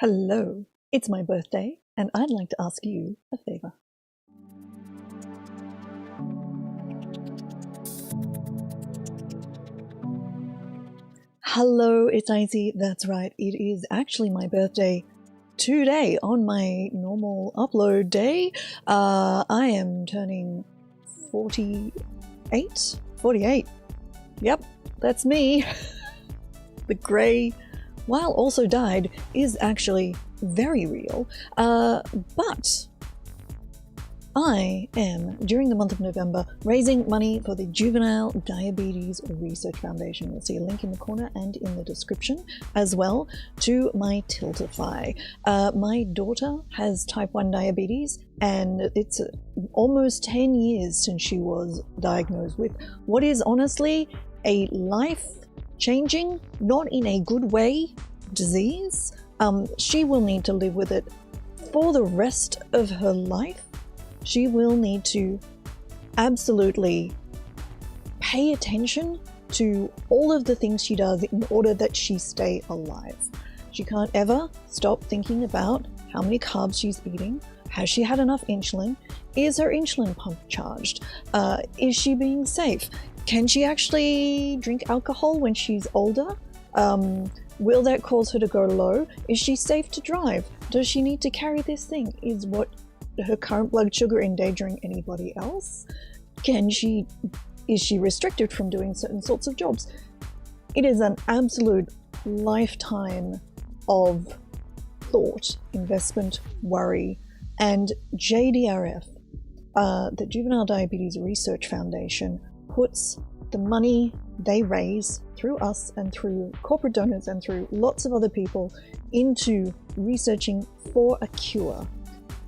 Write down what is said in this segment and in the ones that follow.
Hello, it's my birthday, and I'd like to ask you a favor. Hello, it's Icy. That's right, it is actually my birthday today on my normal upload day. I am turning 48. Yep, that's me. The grey, while also died, is actually very real. But I am, during the month of November, raising money for the Juvenile Diabetes Research Foundation. You'll see a link in the corner and in the description, as well to my Tiltify. My daughter has type 1 diabetes, and it's almost 10 years since she was diagnosed with what is honestly a life-changing, not in a good way, disease. She will need to live with it for the rest of her life. She will need to absolutely pay attention to all of the things she does in order that she stay alive. She can't ever stop thinking about how many carbs she's eating. Has she had enough insulin? Is her insulin pump charged? Is she being safe? Can she actually drink alcohol when she's older? Will that cause her to go low? Is she safe to drive? Does she need to carry this thing? Is her current blood sugar endangering anybody else? Is she restricted from doing certain sorts of jobs? It is an absolute lifetime of thought, investment, worry, and JDRF, the Juvenile Diabetes Research Foundation, puts the money they raise through us and through corporate donors and through lots of other people into researching for a cure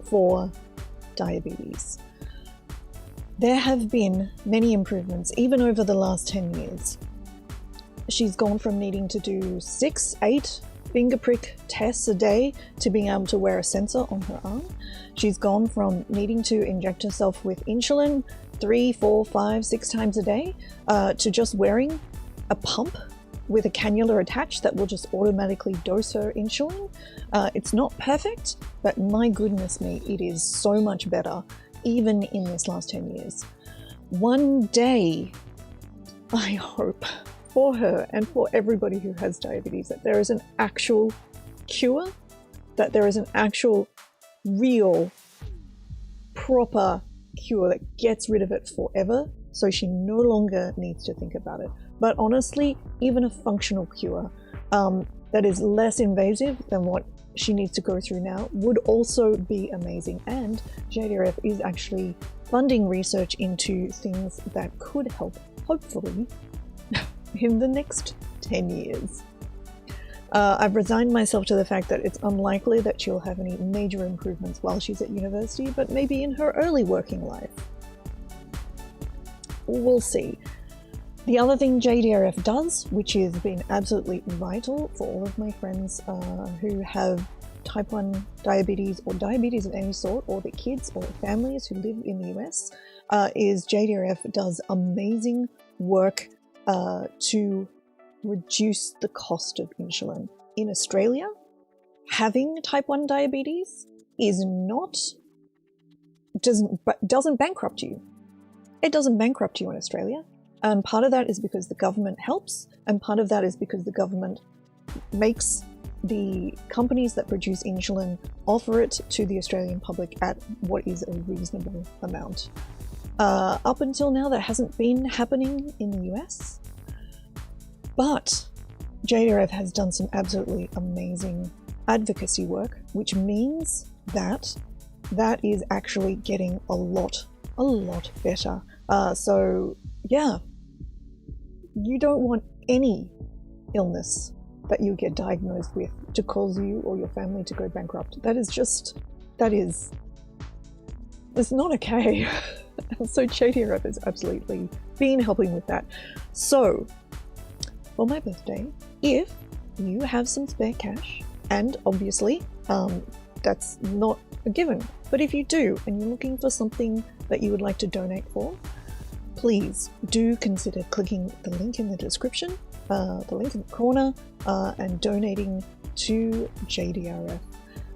for diabetes. There have been many improvements, even over the last 10 years. She's gone from needing to do 6-8 finger prick tests a day to being able to wear a sensor on her arm. She's gone from needing to inject herself with insulin 3, 4, 5, 6 times a day to just wearing a pump with a cannula attached that will just automatically dose her insulin. It's not perfect, but my goodness me, it is so much better, even in this last 10 years. One day, I hope for her and for everybody who has diabetes that there is an actual cure, that there is an actual, real, proper cure that gets rid of it forever, so she no longer needs to think about it. But honestly, even a functional cure that is less invasive than what she needs to go through now would also be amazing. And JDRF is actually funding research into things that could help, hopefully, in the next 10 years. I've resigned myself to the fact that it's unlikely that she'll have any major improvements while she's at university, but maybe in her early working life. We'll see. The other thing JDRF does, which has been absolutely vital for all of my friends who have type 1 diabetes or diabetes of any sort, or their kids or families who live in the US, is JDRF does amazing work to reduce the cost of insulin. In Australia, having type 1 diabetes doesn't bankrupt you. It doesn't bankrupt you in Australia. And part of that is because the government helps, and part of that is because the government makes the companies that produce insulin offer it to the Australian public at what is a reasonable amount. Up until now, that hasn't been happening in the US, but JDRF has done some absolutely amazing advocacy work, which means that that is actually getting a lot better. So yeah, you don't want any illness that you get diagnosed with to cause you or your family to go bankrupt. It's not okay. So JDRF has absolutely been helping with that. So for my birthday, if you have some spare cash, and obviously that's not a given, but if you do and you're looking for something that you would like to donate for, please do consider clicking the link in the description, the link in the corner, and donating to JDRF.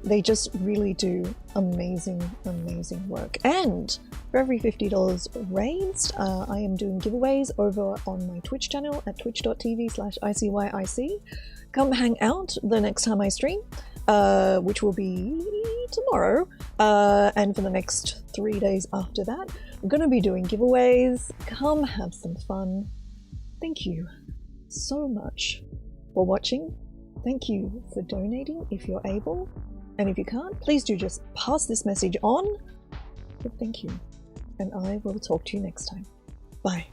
They just really do amazing, amazing work. And for every $50 raised, I am doing giveaways over on my Twitch channel at twitch.tv/ICYIC. Come hang out the next time I stream, which will be tomorrow, and for the next 3 days after that. I'm going to be doing giveaways. Come have some fun. Thank you so much for watching. Thank you for donating if you're able. And if you can't, please do just pass this message on. But thank you. And I will talk to you next time. Bye.